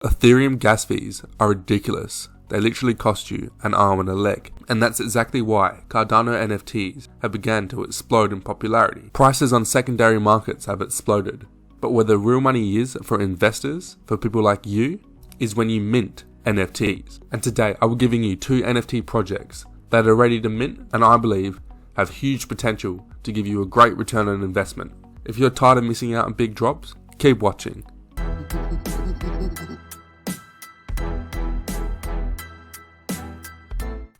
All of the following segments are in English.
Ethereum gas fees are ridiculous. They literally cost you an arm and a leg. And that's exactly why Cardano NFTs have begun to explode in popularity. Prices on secondary markets have exploded. But where the real money is for investors, for people like you, is when you mint NFTs. And today I will be giving you 2 NFT projects that are ready to mint and I believe have huge potential to give you a great return on investment. If you're tired of missing out on big drops, keep watching.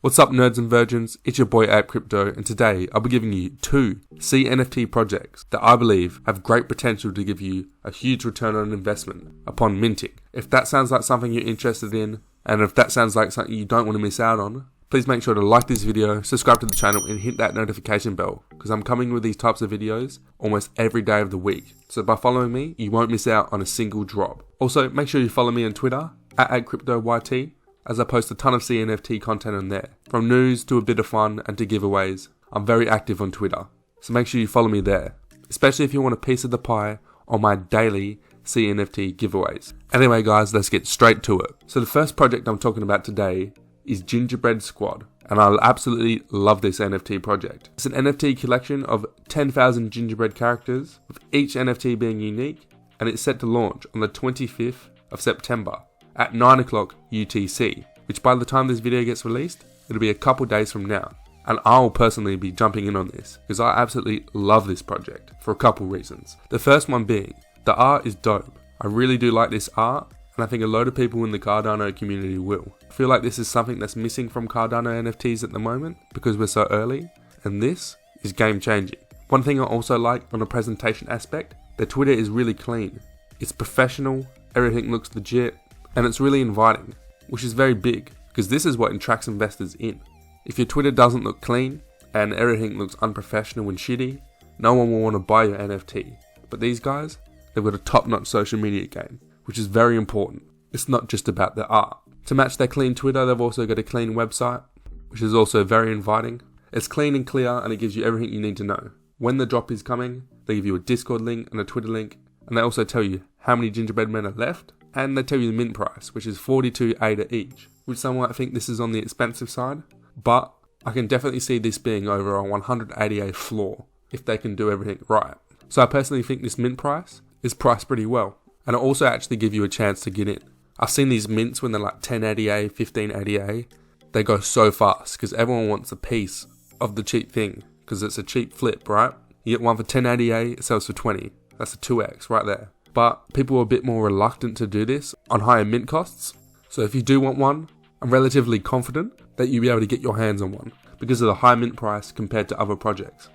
What's up nerds and virgins, it's your boy APE Crypto, and today I'll be giving you 2 CNFT projects that I believe have great potential to give you a huge return on investment upon minting. If that sounds like something you're interested in, and if that sounds like something you don't want to miss out on, please make sure to like this video, subscribe to the channel and hit that notification bell, because I'm coming with these types of videos almost every day of the week. So by following me, you won't miss out on a single drop. Also, make sure you follow me on Twitter, at ApeCryptoYT, as I post a ton of CNFT content on there. From news to a bit of fun and to giveaways, I'm very active on Twitter. So make sure you follow me there, especially if you want a piece of the pie on my daily CNFT giveaways. Anyway guys, let's get straight to it. So the first project I'm talking about today is Gingerbread Squad, and I absolutely love this NFT project. It's an NFT collection of 10,000 gingerbread characters, with each NFT being unique, and it's set to launch on the 25th of September at 9 o'clock UTC, which by the time this video gets released, it'll be a couple days from now. And I'll personally be jumping in on this, because I absolutely love this project for a couple reasons. The first one being, the art is dope. I really do like this art, and I think a load of people in the Cardano community will. I feel like this is something that's missing from Cardano NFTs at the moment, because we're so early, and this is game changing. One thing I also like on a presentation aspect, their Twitter is really clean. It's professional, everything looks legit, and it's really inviting, which is very big, because this is what attracts investors in. If your Twitter doesn't look clean, and everything looks unprofessional and shitty, no one will want to buy your NFT. But these guys, they've got a top-notch social media game, which is very important. It's not just about the art. To match their clean Twitter, they've also got a clean website, which is also very inviting. It's clean and clear, and it gives you everything you need to know. When the drop is coming, they give you a Discord link and a Twitter link, and they also tell you how many gingerbread men are left, and they tell you the mint price, which is 42 ADA each, which some might think this is on the expensive side, but I can definitely see this being over a 100 ADA floor if they can do everything right. So I personally think this mint price is priced pretty well, and it also actually give you a chance to get in. I've seen these mints when they're like 10 ADA, 15 ADA, they go so fast because everyone wants a piece of the cheap thing, because it's a cheap flip, right? You get one for 10 ADA, it sells for 20. That's a 2x right there. But people are a bit more reluctant to do this on higher mint costs. So if you do want one, I'm relatively confident that you'll be able to get your hands on one because of the high mint price compared to other projects,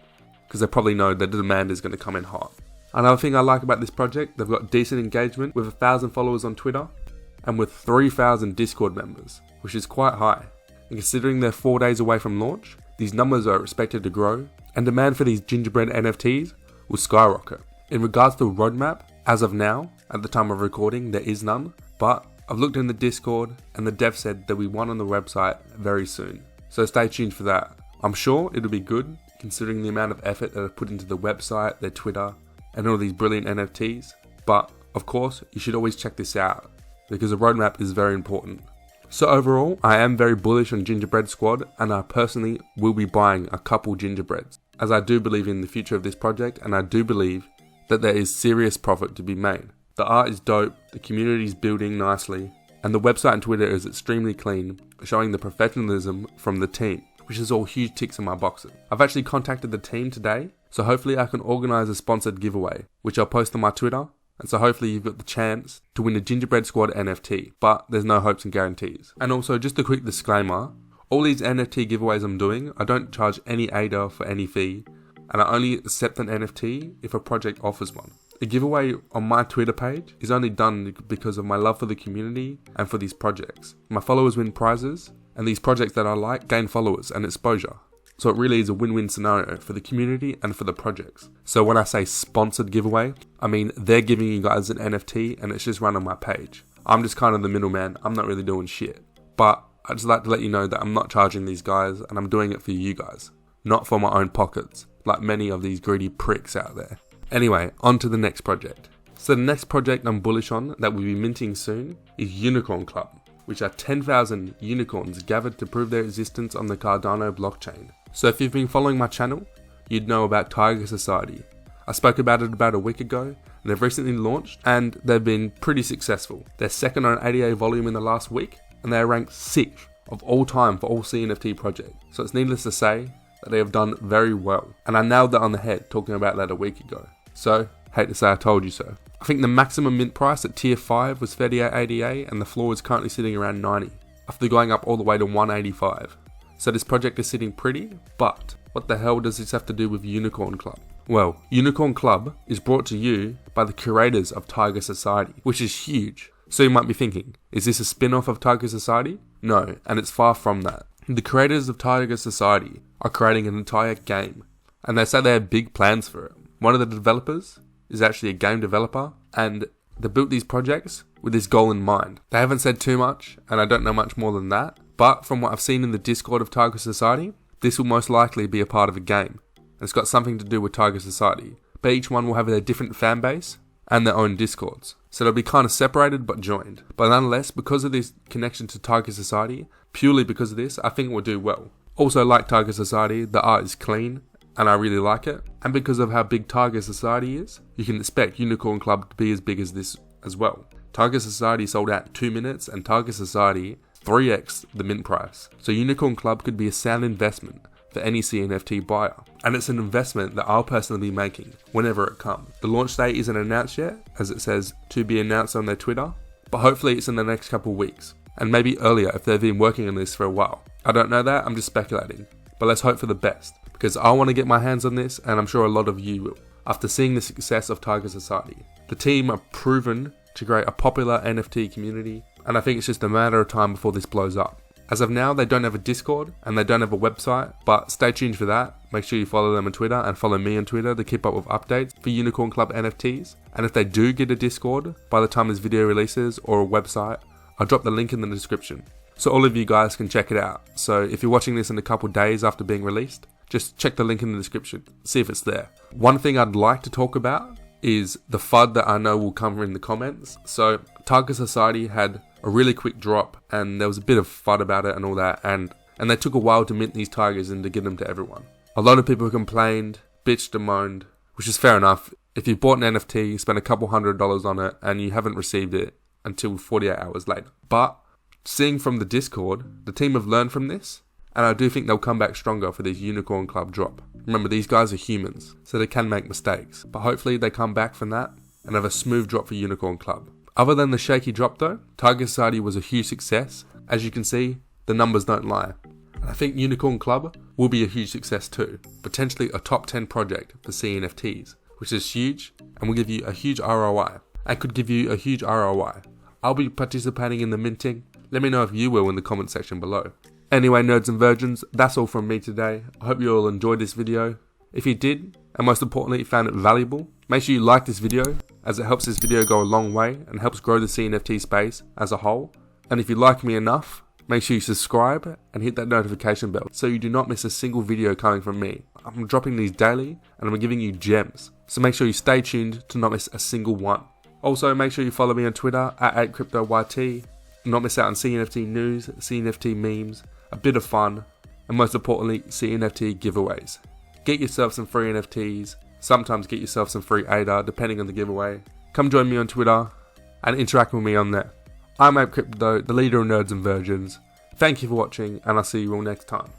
because they probably know that the demand is going to come in hot. Another thing I like about this project, they've got decent engagement with 1,000 followers on Twitter and with 3,000 Discord members, which is quite high. And considering they're 4 days away from launch, these numbers are expected to grow, and demand for these gingerbread NFTs will skyrocket. In regards to a roadmap, as of now, at the time of recording, there is none, but I've looked in the Discord and the dev said there'll be one on the website very soon. So stay tuned for that. I'm sure it'll be good, considering the amount of effort that I've put into the website, their Twitter, and all these brilliant NFTs. But of course, you should always check this out, because the roadmap is very important. So overall, I am very bullish on Gingerbread Squad, and I personally will be buying a couple gingerbreads, as I do believe in the future of this project, and I do believe that there is serious profit to be made. The art is dope, the community is building nicely, and the website and Twitter is extremely clean, showing the professionalism from the team, which is all huge ticks in my boxes. I've actually contacted the team today, so hopefully I can organise a sponsored giveaway, which I'll post on my Twitter, and so hopefully you've got the chance to win a Gingerbread Squad NFT, but there's no hopes and guarantees. And also, just a quick disclaimer, all these NFT giveaways I'm doing, I don't charge any ADA for any fee, and I only accept an NFT if a project offers one. A giveaway on my Twitter page is only done because of my love for the community and for these projects. My followers win prizes, and these projects that I like gain followers and exposure. So it really is a win-win scenario for the community and for the projects. So when I say sponsored giveaway, I mean they're giving you guys an NFT and it's just run on my page. I'm just kind of the middleman, I'm not really doing shit. But I just like to let you know that I'm not charging these guys, and I'm doing it for you guys, not for my own pockets, like many of these greedy pricks out there. Anyway, on to the next project. So the next project I'm bullish on that we'll be minting soon is Unicorn Club, which are 10,000 unicorns gathered to prove their existence on the Cardano blockchain. So if you've been following my channel, you'd know about Tiger Society. I spoke about it about a week ago, and they've recently launched, and they've been pretty successful. They're second on ADA volume in the last week, and they are ranked 6th of all time for all CNFT projects. So it's needless to say that they have done very well, and I nailed that on the head talking about that a week ago. So, hate to say I told you so. I think the maximum mint price at tier 5 was 38 ADA, and the floor is currently sitting around 90, after going up all the way to 185. So this project is sitting pretty, but what the hell does this have to do with Unicorn Club? Well, Unicorn Club is brought to you by the curators of Tiger Society, which is huge. So you might be thinking, is this a spin-off of Tiger Society? No, and it's far from that. The creators of Tiger Society are creating an entire game, and they say they have big plans for it. One of the developers is actually a game developer, and they built these projects with this goal in mind. They haven't said too much, and I don't know much more than that, but from what I've seen in the Discord of Tiger Society, this will most likely be a part of a game. It's got something to do with Tiger Society, but each one will have their different fan base and their own discords. So they'll be kind of separated but joined. But nonetheless, because of this connection to Tiger Society, purely because of this, I think it will do well. Also, like Tiger Society, the art is clean and I really like it. And because of how big Tiger Society is, you can expect Unicorn Club to be as big as this as well. Tiger Society sold out in 2 minutes, and Tiger Society 3x the mint price. So Unicorn Club could be a sound investment for any CNFT buyer, and it's an investment that I'll personally be making whenever it comes. The launch date isn't announced yet, as it says to be announced on their Twitter, but hopefully it's in the next couple of weeks, and maybe earlier if they've been working on this for a while. I don't know that, I'm just speculating, but let's hope for the best, because I want to get my hands on this, and I'm sure a lot of you will. After seeing the success of Tiger Society, the team are proven to create a popular NFT community, and I think it's just a matter of time before this blows up. As of now, they don't have a Discord and they don't have a website, but stay tuned for that. Make sure you follow them on Twitter and follow me on Twitter to keep up with updates for Unicorn Club NFTs. And if they do get a Discord by the time this video releases, or a website, I'll drop the link in the description so all of you guys can check it out. So if you're watching this in a couple days after being released, just check the link in the description, see if it's there. One thing I'd like to talk about is the FUD that I know will come in the comments. So Tiger Society had a really quick drop, and there was a bit of FUD about it and all that, and they took a while to mint these tigers and to give them to everyone. A lot of people complained, bitched and moaned, which is fair enough. If you bought an NFT, you spent a couple $100 on it, and you haven't received it until 48 hours later. But seeing from the Discord, the team have learned from this, and I do think they'll come back stronger for this Unicorn Club drop. Remember, these guys are humans, so they can make mistakes, but hopefully they come back from that and have a smooth drop for Unicorn Club. Other than the shaky drop though, Tiger Society was a huge success. As you can see, the numbers don't lie. And I think Unicorn Club will be a huge success too. Potentially a top 10 project for CNFTs, which is huge and will give you a huge ROI. And could give you a huge ROI. I'll be participating in the minting. Let me know if you will in the comment section below. Anyway, nerds and virgins, that's all from me today. I hope you all enjoyed this video. If you did, and most importantly found it valuable, make sure you like this video, as it helps this video go a long way and helps grow the CNFT space as a whole. And if you like me enough, make sure you subscribe and hit that notification bell so you do not miss a single video coming from me. I'm dropping these daily and I'm giving you gems, so make sure you stay tuned to not miss a single one. Also, make sure you follow me on Twitter at APE Crypto YT, not miss out on CNFT news, CNFT memes, a bit of fun, and most importantly, CNFT giveaways. Get yourself some free NFTs, sometimes get yourself some free ADA depending on the giveaway. Come join me on Twitter and interact with me on there. I'm APE Crypto, the leader of nerds and virgins. Thank you for watching, and I'll see you all next time.